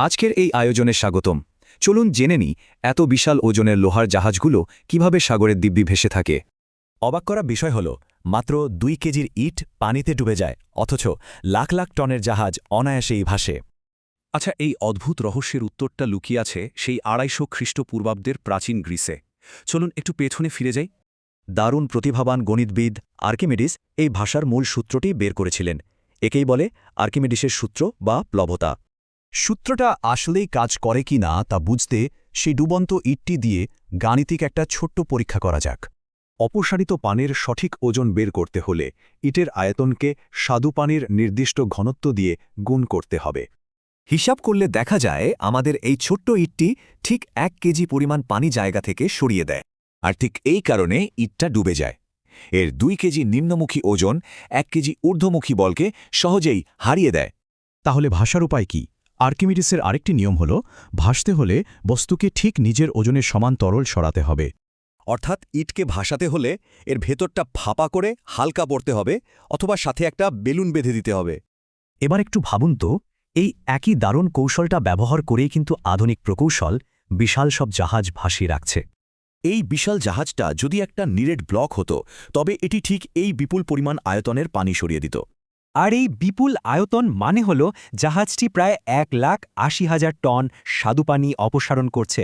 আজকের এই আয়োজনে স্বাগতম। চলুন জেনে নিই এত বিশাল ওজনের লোহার জাহাজগুলো কিভাবে সাগরের দিব্যি ভেসে থাকে। অবাক করা বিষয় হল মাত্র 2 কেজির ইট পানিতে ডুবে যায়, অথচ লাখ লাখ টনের জাহাজ অনায়াসেই ভাসে। আচ্ছা, এই অদ্ভুত রহস্যের উত্তরটা লুকিয়ে আছে সেই 250 খ্রিস্টপূর্বাব্দের প্রাচীন গ্রিসে। চলুন একটু পেছনে ফিরে যাই। দারুণ প্রতিভাবান গণিতবিদ আর্কিমিডিস এই ভাষার মূল সূত্রটি বের করেছিলেন। একেই বলে আর্কিমিডিসের সূত্র বা প্লবতা। সূত্রটা আসলেই কাজ করে কি না তা বুঝতে সেই ডুবন্ত ইটটি দিয়ে গাণিতিক একটা ছোট্ট পরীক্ষা করা যাক। অপসারিত পানির সঠিক ওজন বের করতে হলে ইটের আয়তনকে স্বাদু পানির নির্দিষ্ট ঘনত্ব দিয়ে গুণ করতে হবে। হিসাব করলে দেখা যায় আমাদের এই ছোট্ট ইটটি ঠিক 1 কেজি পরিমাণ পানি জায়গা থেকে সরিয়ে দেয়। আর ঠিক এই কারণে ইটটা ডুবে যায়। এর 2 কেজি নিম্নমুখী ওজন 1 কেজি ঊর্ধ্বমুখী বলকে সহজেই হারিয়ে দেয়। তাহলে ভাষার উপায় কি? আর্কিমিডিসের আরেকটি নিয়ম হল, ভাসতে হলে বস্তুকে ঠিক নিজের ওজনের সমান তরল সরাতে হবে। অর্থাৎ ইটকে ভাসাতে হলে এর ভেতরটা ফাঁপা করে হালকা পড়তে হবে, অথবা সাথে একটা বেলুন বেঁধে দিতে হবে। এবার একটু ভাবুন তো, এই একই দারুণ কৌশলটা ব্যবহার করেই কিন্তু আধুনিক প্রকৌশল বিশাল সব জাহাজ ভাসিয়ে রাখছে। এই বিশাল জাহাজটা যদি একটা নিরেট ব্লক হতো, তবে এটি ঠিক এই বিপুল পরিমাণ আয়তনের পানি সরিয়ে দিত। আর এই বিপুল আয়তন মানে হল জাহাজটি প্রায় 1,80,000 টন স্বাদুপানি অপসারণ করছে।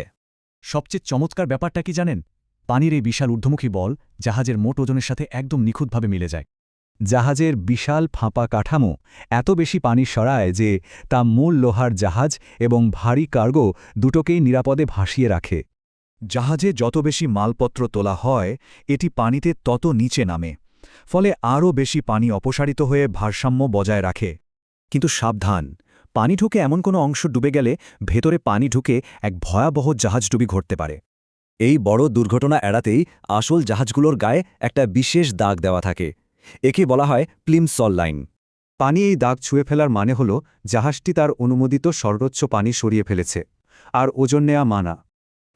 সবচেয়ে চমৎকার ব্যাপারটা কি জানেন? পানির এই বিশাল ঊর্ধ্বমুখী বল জাহাজের মোট ওজনের সাথে একদম নিখুঁতভাবে মিলে যায়। জাহাজের বিশাল ফাঁপা কাঠামো এত বেশি পানি সরায় যে তা মূল লোহার জাহাজ এবং ভারী কার্গো দুটোকেই নিরাপদে ভাসিয়ে রাখে। জাহাজে যত বেশি মালপত্র তোলা হয় এটি পানিতে তত নিচে নামে, ফলে আরও বেশি পানি অপসারিত হয়ে ভারসাম্য বজায় রাখে। কিন্তু সাবধান, পানি ঢুকে এমন কোনো অংশ ডুবে গেলে ভেতরে পানি ঢুকে এক ভয়াবহ জাহাজডুবি ঘটতে পারে। এই বড় দুর্ঘটনা এড়াতেই আসল জাহাজগুলোর গায়ে একটা বিশেষ দাগ দেওয়া থাকে। একে বলা হয় প্লিমসল লাইন। পানি এই দাগ ছুঁয়ে ফেলার মানে হল জাহাজটি তার অনুমোদিত সর্বোচ্চ পানি সরিয়ে ফেলেছে, আর ওজন নেয়া মানা।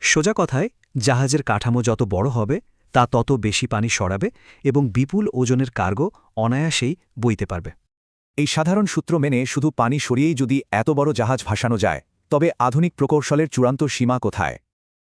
সোজা কথায়, জাহাজের কাঠামো যত বড় হবে তা তত বেশি পানি সরাবে এবং বিপুল ওজনের কার্গো অনায়াসেই বইতে পারবে। এই সাধারণ সূত্র মেনে শুধু পানি সরিয়েই যদি এত বড় জাহাজ ভাসানো যায়, তবে আধুনিক প্রকৌশলের চূড়ান্ত সীমা কোথায়?